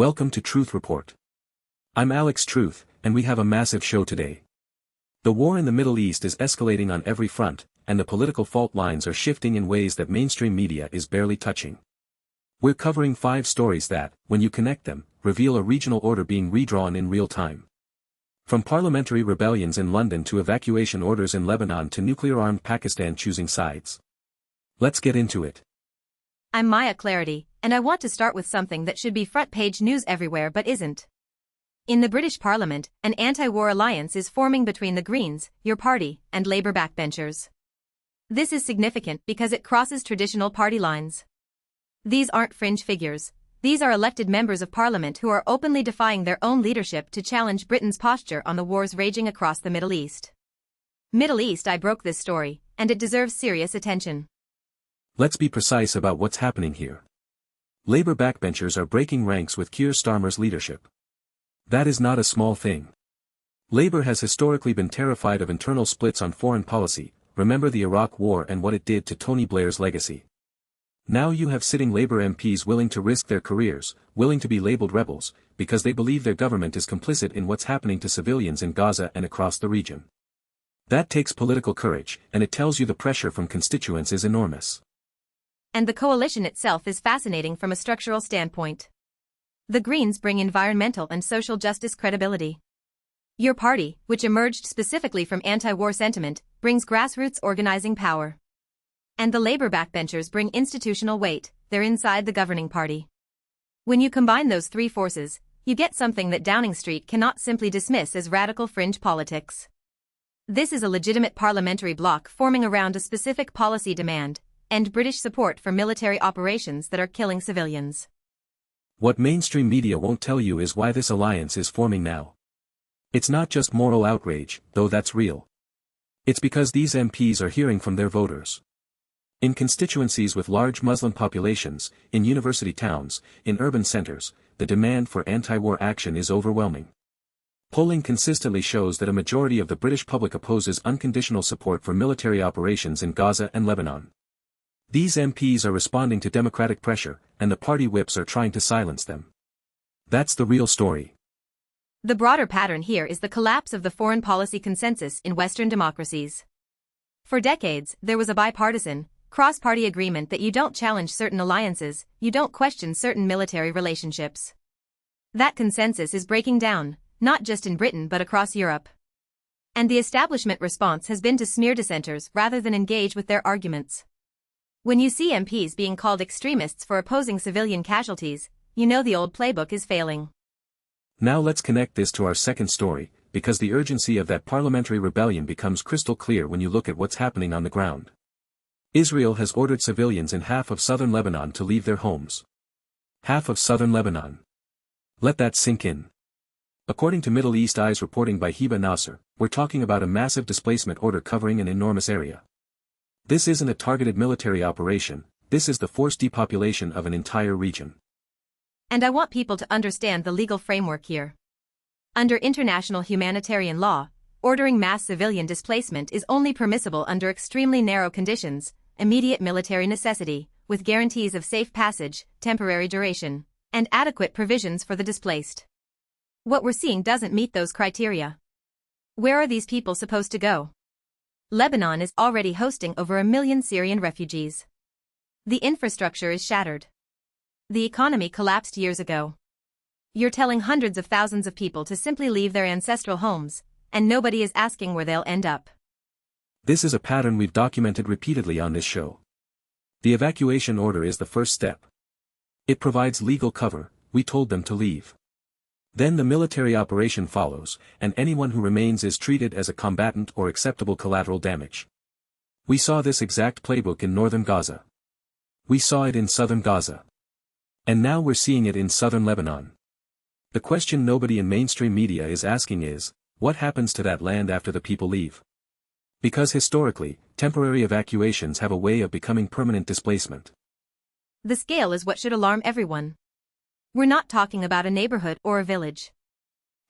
Welcome to Truth Report. I'm Alex Truth, and we have a massive show today. The war in the Middle East is escalating on every front, and the political fault lines are shifting in ways that mainstream media is barely touching. We're covering 5 stories that, when you connect them, reveal a regional order being redrawn in real time. From parliamentary rebellions in London to evacuation orders in Lebanon to nuclear-armed Pakistan choosing sides. Let's get into it. I'm Maya Clarity, and I want to start with something that should be front-page news everywhere but isn't. In the British Parliament, an anti-war alliance is forming between the Greens, your party, and Labour backbenchers. This is significant because it crosses traditional party lines. These aren't fringe figures. These are elected members of Parliament who are openly defying their own leadership to challenge Britain's posture on the wars raging across the Middle East. I broke this story, and it deserves serious attention. Let's be precise about what's happening here. Labour backbenchers are breaking ranks with Keir Starmer's leadership. That is not a small thing. Labour has historically been terrified of internal splits on foreign policy. Remember the Iraq War and what it did to Tony Blair's legacy. Now you have sitting Labour MPs willing to risk their careers, willing to be labelled rebels, because they believe their government is complicit in what's happening to civilians in Gaza and across the region. That takes political courage, and it tells you the pressure from constituents is enormous. And the coalition itself is fascinating from a structural standpoint. The Greens bring environmental and social justice credibility. Your party, which emerged specifically from anti-war sentiment, brings grassroots organizing power. And the Labour backbenchers bring institutional weight. They're inside the governing party. When you combine those 3 forces, you get something that Downing Street cannot simply dismiss as radical fringe politics. This is a legitimate parliamentary bloc forming around a specific policy demand, and British support for military operations that are killing civilians. What mainstream media won't tell you is why this alliance is forming now. It's not just moral outrage, though that's real. It's because these MPs are hearing from their voters. In constituencies with large Muslim populations, in university towns, in urban centers, the demand for anti-war action is overwhelming. Polling consistently shows that a majority of the British public opposes unconditional support for military operations in Gaza and Lebanon. These MPs are responding to democratic pressure, and the party whips are trying to silence them. That's the real story. The broader pattern here is the collapse of the foreign policy consensus in Western democracies. For decades, there was a bipartisan, cross-party agreement that you don't challenge certain alliances, you don't question certain military relationships. That consensus is breaking down, not just in Britain but across Europe. And the establishment response has been to smear dissenters rather than engage with their arguments. When you see MPs being called extremists for opposing civilian casualties, you know the old playbook is failing. Now let's connect this to our second story, because the urgency of that parliamentary rebellion becomes crystal clear when you look at what's happening on the ground. Israel has ordered civilians in half of southern Lebanon to leave their homes. Half of southern Lebanon. Let that sink in. According to Middle East Eyes reporting by Hiba Nasser, we're talking about a massive displacement order covering an enormous area. This isn't a targeted military operation, this is the forced depopulation of an entire region. And I want people to understand the legal framework here. Under international humanitarian law, ordering mass civilian displacement is only permissible under extremely narrow conditions, immediate military necessity, with guarantees of safe passage, temporary duration, and adequate provisions for the displaced. What we're seeing doesn't meet those criteria. Where are these people supposed to go? Lebanon is already hosting over 1 million Syrian refugees. The infrastructure is shattered. The economy collapsed years ago. You're telling hundreds of thousands of people to simply leave their ancestral homes, and nobody is asking where they'll end up. This is a pattern we've documented repeatedly on this show. The evacuation order is the first step. It provides legal cover, we told them to leave. Then the military operation follows, and anyone who remains is treated as a combatant or acceptable collateral damage. We saw this exact playbook in northern Gaza. We saw it in southern Gaza. And now we're seeing it in southern Lebanon. The question nobody in mainstream media is asking is, what happens to that land after the people leave? Because historically, temporary evacuations have a way of becoming permanent displacement. The scale is what should alarm everyone. We're not talking about a neighborhood or a village.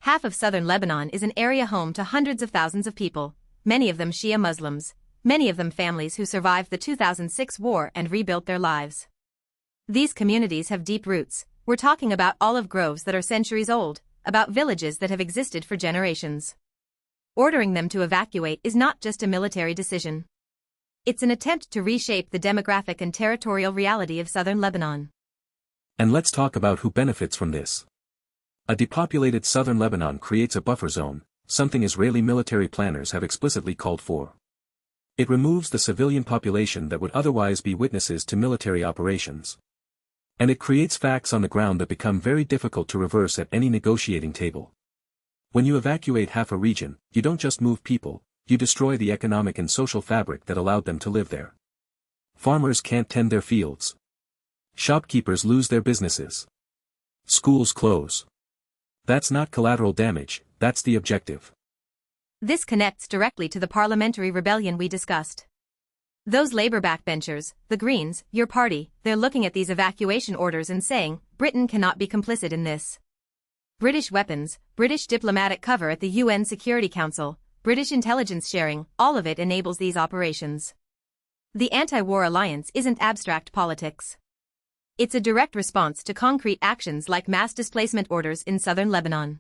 Half of southern Lebanon is an area home to hundreds of thousands of people, many of them Shia Muslims, many of them families who survived the 2006 war and rebuilt their lives. These communities have deep roots, We're talking about olive groves that are centuries old, about villages that have existed for generations. Ordering them to evacuate is not just a military decision. It's an attempt to reshape the demographic and territorial reality of southern Lebanon. And let's talk about who benefits from this. A depopulated southern Lebanon creates a buffer zone, something Israeli military planners have explicitly called for. It removes the civilian population that would otherwise be witnesses to military operations. And it creates facts on the ground that become very difficult to reverse at any negotiating table. When you evacuate half a region, you don't just move people, you destroy the economic and social fabric that allowed them to live there. Farmers can't tend their fields. Shopkeepers lose their businesses. Schools close. That's not collateral damage, that's the objective. This connects directly to the parliamentary rebellion we discussed. Those Labour backbenchers, the Greens, your party, they're looking at these evacuation orders and saying, Britain cannot be complicit in this. British weapons, British diplomatic cover at the UN Security Council, British intelligence sharing, all of it enables these operations. The anti-war alliance isn't abstract politics. It's a direct response to concrete actions like mass displacement orders in southern Lebanon.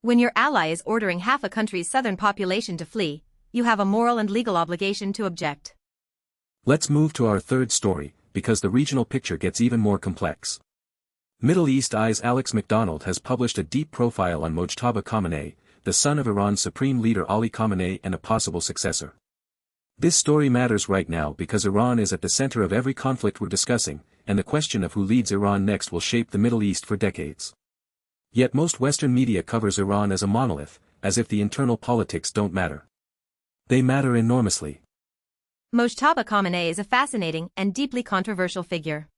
When your ally is ordering half a country's southern population to flee, you have a moral and legal obligation to object. Let's move to our third story, because the regional picture gets even more complex. Middle East Eye's Alex MacDonald has published a deep profile on Mojtaba Khamenei, the son of Iran's Supreme Leader Ali Khamenei and a possible successor. This story matters right now because Iran is at the center of every conflict we're discussing, and the question of who leads Iran next will shape the Middle East for decades. Yet most Western media covers Iran as a monolith, as if the internal politics don't matter. They matter enormously. Mojtaba Khamenei is a fascinating and deeply controversial figure.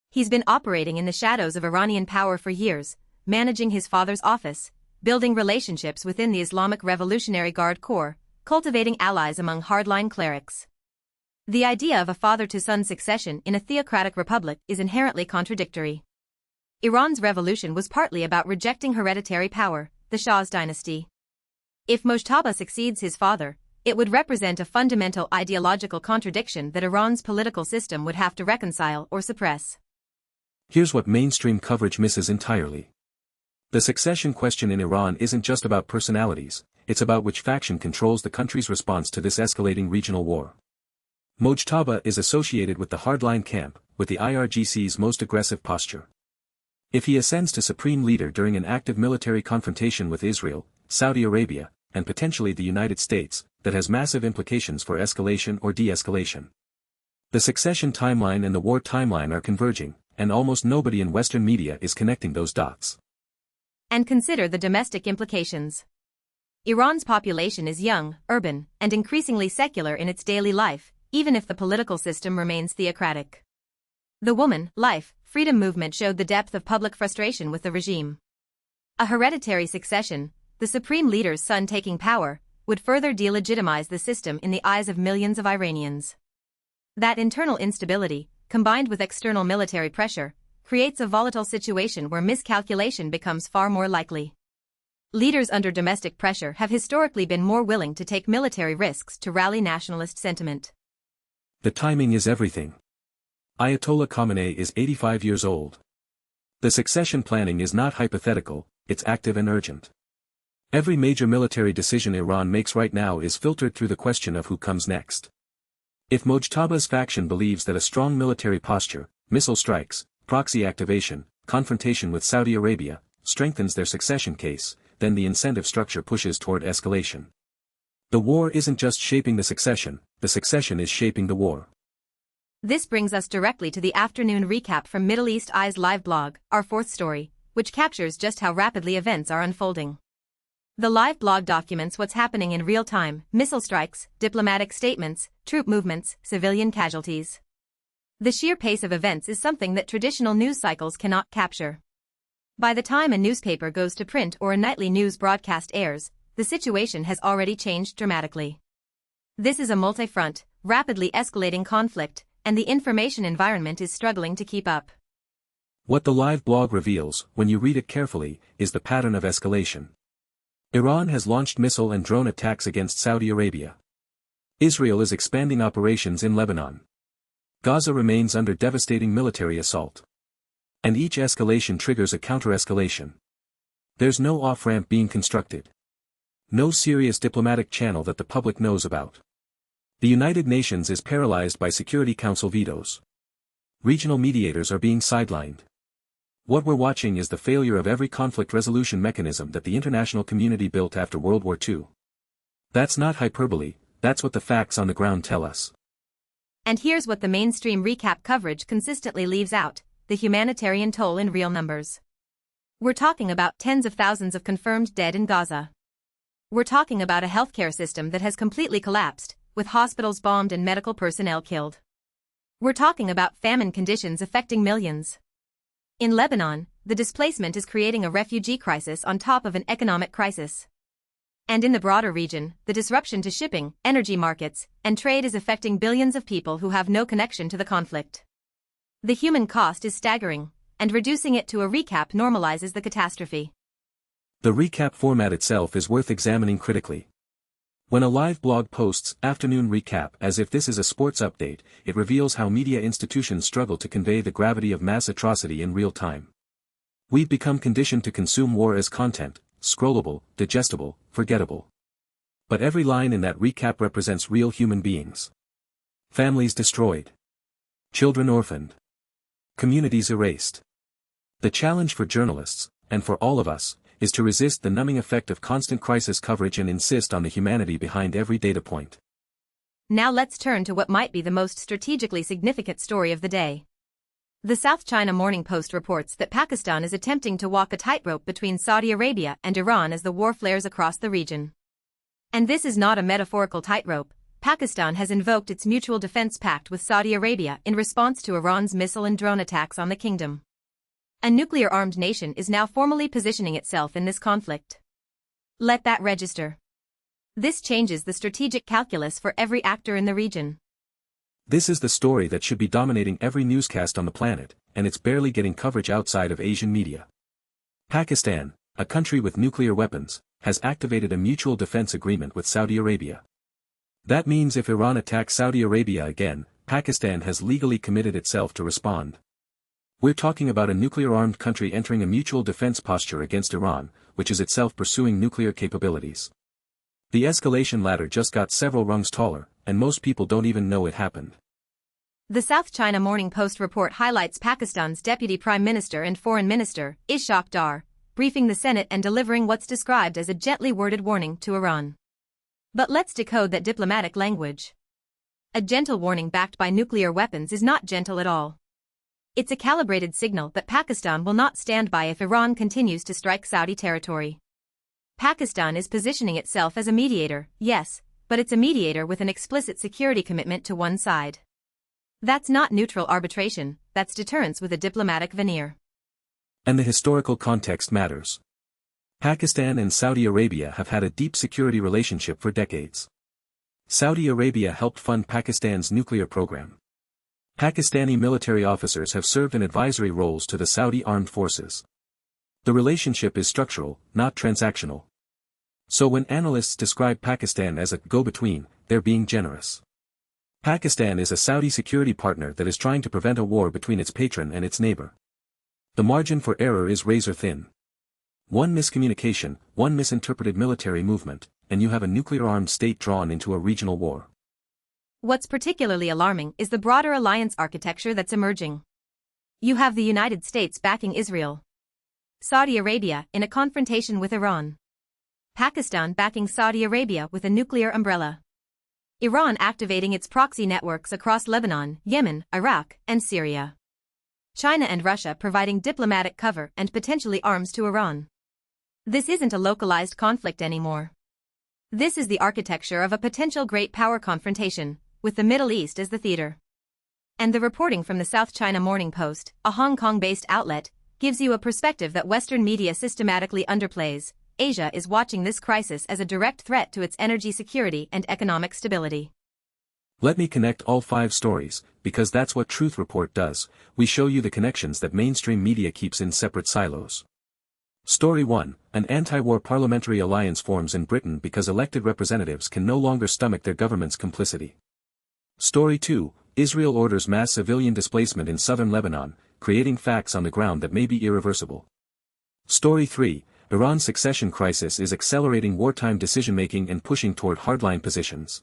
He's been operating in the shadows of Iranian power for years, managing his father's office, building relationships within the Islamic Revolutionary Guard Corps, cultivating allies among hardline clerics. The idea of a father-to-son succession in a theocratic republic is inherently contradictory. Iran's revolution was partly about rejecting hereditary power, the Shah's dynasty. If Mojtaba succeeds his father, it would represent a fundamental ideological contradiction that Iran's political system would have to reconcile or suppress. Here's what mainstream coverage misses entirely. The succession question in Iran isn't just about personalities, it's about which faction controls the country's response to this escalating regional war. Mojtaba is associated with the hardline camp, with the IRGC's most aggressive posture. If he ascends to supreme leader during an active military confrontation with Israel, Saudi Arabia, and potentially the United States, that has massive implications for escalation or de-escalation. The succession timeline and the war timeline are converging, and almost nobody in Western media is connecting those dots. And consider the domestic implications. Iran's population is young, urban, and increasingly secular in its daily life, even if the political system remains theocratic. The woman, life, freedom movement showed the depth of public frustration with the regime. A hereditary succession, the supreme leader's son taking power, would further delegitimize the system in the eyes of millions of Iranians. That internal instability, combined with external military pressure, creates a volatile situation where miscalculation becomes far more likely. Leaders under domestic pressure have historically been more willing to take military risks to rally nationalist sentiment. The timing is everything. Ayatollah Khamenei is 85 years old. The succession planning is not hypothetical, it's active and urgent. Every major military decision Iran makes right now is filtered through the question of who comes next. If Mojtaba's faction believes that a strong military posture, missile strikes, proxy activation, confrontation with Saudi Arabia, strengthens their succession case, then the incentive structure pushes toward escalation. The war isn't just shaping the succession is shaping the war. This brings us directly to the afternoon recap from Middle East Eye's live blog, our fourth story, which captures just how rapidly events are unfolding. The live blog documents what's happening in real time: missile strikes, diplomatic statements, troop movements, civilian casualties. The sheer pace of events is something that traditional news cycles cannot capture. By the time a newspaper goes to print or a nightly news broadcast airs, the situation has already changed dramatically. This is a multi-front, rapidly escalating conflict, and the information environment is struggling to keep up. What the live blog reveals, when you read it carefully, is the pattern of escalation. Iran has launched missile and drone attacks against Saudi Arabia. Israel is expanding operations in Lebanon. Gaza remains under devastating military assault. And each escalation triggers a counter-escalation. There's no off-ramp being constructed. No serious diplomatic channel that the public knows about. The United Nations is paralyzed by Security Council vetoes. Regional mediators are being sidelined. What we're watching is the failure of every conflict resolution mechanism that the international community built after World War II. That's not hyperbole, that's what the facts on the ground tell us. And here's what the mainstream recap coverage consistently leaves out: the humanitarian toll in real numbers. We're talking about tens of thousands of confirmed dead in Gaza. We're talking about a healthcare system that has completely collapsed, with hospitals bombed and medical personnel killed. We're talking about famine conditions affecting millions. In Lebanon, the displacement is creating a refugee crisis on top of an economic crisis. And in the broader region, the disruption to shipping, energy markets, and trade is affecting billions of people who have no connection to the conflict. The human cost is staggering, and reducing it to a recap normalizes the catastrophe. The recap format itself is worth examining critically. When a live blog posts afternoon recap as if this is a sports update, it reveals how media institutions struggle to convey the gravity of mass atrocity in real time. We've become conditioned to consume war as content, scrollable, digestible, forgettable. But every line in that recap represents real human beings. Families destroyed. Children orphaned. Communities erased. The challenge for journalists, and for all of us, is to resist the numbing effect of constant crisis coverage and insist on the humanity behind every data point. Now let's turn to what might be the most strategically significant story of the day. The South China Morning Post reports that Pakistan is attempting to walk a tightrope between Saudi Arabia and Iran as the war flares across the region. And this is not a metaphorical tightrope. Pakistan has invoked its mutual defense pact with Saudi Arabia in response to Iran's missile and drone attacks on the kingdom. A nuclear-armed nation is now formally positioning itself in this conflict. Let that register. This changes the strategic calculus for every actor in the region. This is the story that should be dominating every newscast on the planet, and it's barely getting coverage outside of Asian media. Pakistan, a country with nuclear weapons, has activated a mutual defense agreement with Saudi Arabia. That means if Iran attacks Saudi Arabia again, Pakistan has legally committed itself to respond. We're talking about a nuclear-armed country entering a mutual defense posture against Iran, which is itself pursuing nuclear capabilities. The escalation ladder just got several rungs taller, and most people don't even know it happened. The South China Morning Post report highlights Pakistan's Deputy Prime Minister and Foreign Minister, Ishaq Dar, briefing the Senate and delivering what's described as a gently worded warning to Iran. But let's decode that diplomatic language. A gentle warning backed by nuclear weapons is not gentle at all. It's a calibrated signal that Pakistan will not stand by if Iran continues to strike Saudi territory. Pakistan is positioning itself as a mediator, yes, but it's a mediator with an explicit security commitment to one side. That's not neutral arbitration, that's deterrence with a diplomatic veneer. And the historical context matters. Pakistan and Saudi Arabia have had a deep security relationship for decades. Saudi Arabia helped fund Pakistan's nuclear program. Pakistani military officers have served in advisory roles to the Saudi armed forces. The relationship is structural, not transactional. So when analysts describe Pakistan as a go-between, they're being generous. Pakistan is a Saudi security partner that is trying to prevent a war between its patron and its neighbor. The margin for error is razor thin. One miscommunication, one misinterpreted military movement, and you have a nuclear-armed state drawn into a regional war. What's particularly alarming is the broader alliance architecture that's emerging. You have the United States backing Israel, Saudi Arabia in a confrontation with Iran, Pakistan backing Saudi Arabia with a nuclear umbrella, Iran activating its proxy networks across Lebanon, Yemen, Iraq, and Syria, China and Russia providing diplomatic cover and potentially arms to Iran. This isn't a localized conflict anymore. This is the architecture of a potential great power confrontation, with the Middle East as the theater. And the reporting from the South China Morning Post, a Hong Kong-based outlet, gives you a perspective that Western media systematically underplays. Asia is watching this crisis as a direct threat to its energy security and economic stability. Let me connect all 5 stories, because that's what Truth Report does. We show you the connections that mainstream media keeps in separate silos. Story 1, an anti-war parliamentary alliance forms in Britain because elected representatives can no longer stomach their government's complicity. Story 2, Israel orders mass civilian displacement in southern Lebanon, creating facts on the ground that may be irreversible. Story 3, Iran's succession crisis is accelerating wartime decision-making and pushing toward hardline positions.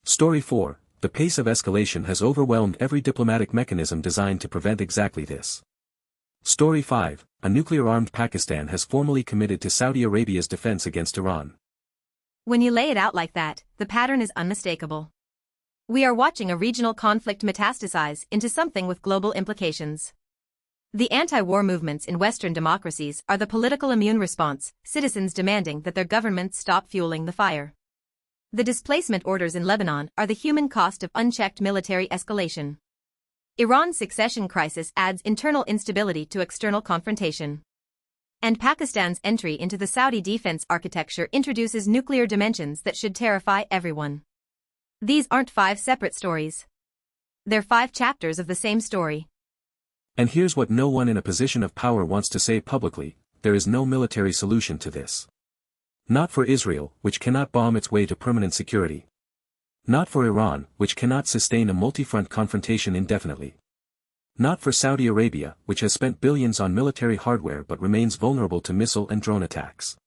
Story 4, the pace of escalation has overwhelmed every diplomatic mechanism designed to prevent exactly this. Story 5, a nuclear-armed Pakistan has formally committed to Saudi Arabia's defense against Iran. When you lay it out like that, the pattern is unmistakable. We are watching a regional conflict metastasize into something with global implications. The anti-war movements in Western democracies are the political immune response, citizens demanding that their governments stop fueling the fire. The displacement orders in Lebanon are the human cost of unchecked military escalation. Iran's succession crisis adds internal instability to external confrontation. And Pakistan's entry into the Saudi defense architecture introduces nuclear dimensions that should terrify everyone. These aren't 5 separate stories. They're 5 chapters of the same story. And here's what no one in a position of power wants to say publicly: there is no military solution to this. Not for Israel, which cannot bomb its way to permanent security. Not for Iran, which cannot sustain a multi-front confrontation indefinitely. Not for Saudi Arabia, which has spent billions on military hardware but remains vulnerable to missile and drone attacks.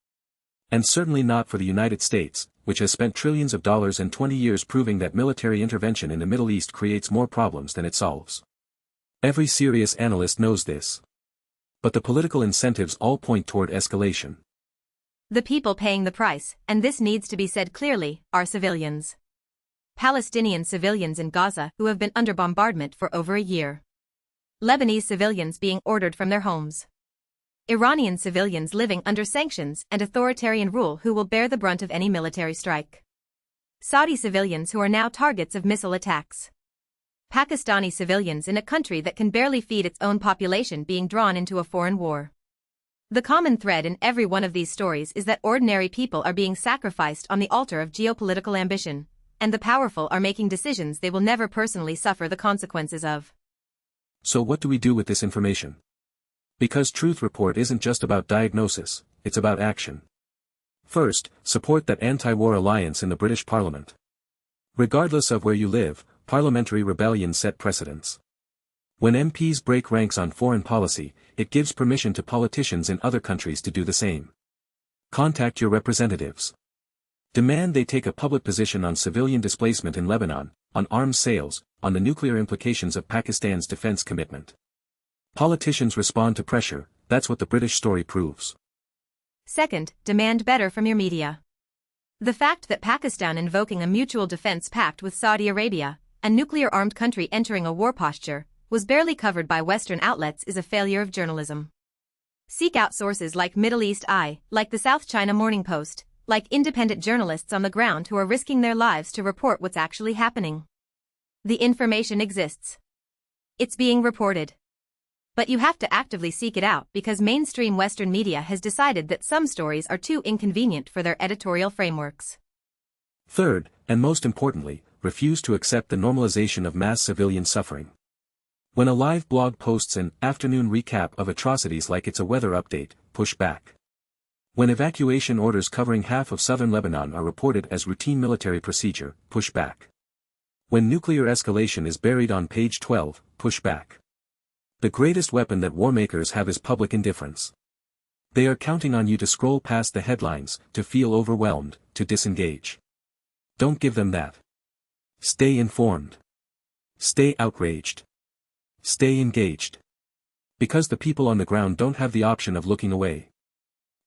And certainly not for the United States, which has spent trillions of dollars and 20 years proving that military intervention in the Middle East creates more problems than it solves. Every serious analyst knows this. But the political incentives all point toward escalation. The people paying the price, and this needs to be said clearly, are civilians. Palestinian civilians in Gaza who have been under bombardment for over a year. Lebanese civilians being ordered from their homes. Iranian civilians living under sanctions and authoritarian rule who will bear the brunt of any military strike. Saudi civilians who are now targets of missile attacks. Pakistani civilians in a country that can barely feed its own population being drawn into a foreign war. The common thread in every one of these stories is that ordinary people are being sacrificed on the altar of geopolitical ambition, and the powerful are making decisions they will never personally suffer the consequences of. So what do we do with this information? Because Truth Report isn't just about diagnosis, it's about action. First, support that anti-war alliance in the British Parliament. Regardless of where you live, parliamentary rebellion set precedents. When MPs break ranks on foreign policy, it gives permission to politicians in other countries to do the same. Contact your representatives. Demand they take a public position on civilian displacement in Lebanon, on arms sales, on the nuclear implications of Pakistan's defense commitment. Politicians respond to pressure, that's what the British story proves. Second, demand better from your media. The fact that Pakistan invoking a mutual defense pact with Saudi Arabia, a nuclear-armed country entering a war posture, was barely covered by Western outlets is a failure of journalism. Seek out sources like Middle East Eye, like the South China Morning Post, like independent journalists on the ground who are risking their lives to report what's actually happening. The information exists. It's being reported. But you have to actively seek it out because mainstream Western media has decided that some stories are too inconvenient for their editorial frameworks. Third, and most importantly, refuse to accept the normalization of mass civilian suffering. When a live blog posts an afternoon recap of atrocities like it's a weather update, push back. When evacuation orders covering half of southern Lebanon are reported as routine military procedure, push back. When nuclear escalation is buried on page 12, push back. The greatest weapon that warmakers have is public indifference. They are counting on you to scroll past the headlines, to feel overwhelmed, to disengage. Don't give them that. Stay informed. Stay outraged. Stay engaged. Because the people on the ground don't have the option of looking away.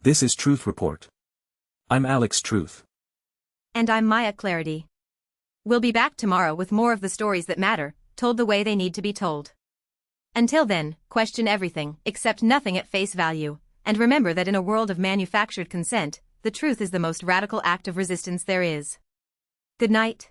This is Truth Report. I'm Alex Truth. And I'm Maya Clarity. We'll be back tomorrow with more of the stories that matter, told the way they need to be told. Until then, question everything, accept nothing at face value, and remember that in a world of manufactured consent, the truth is the most radical act of resistance there is. Good night.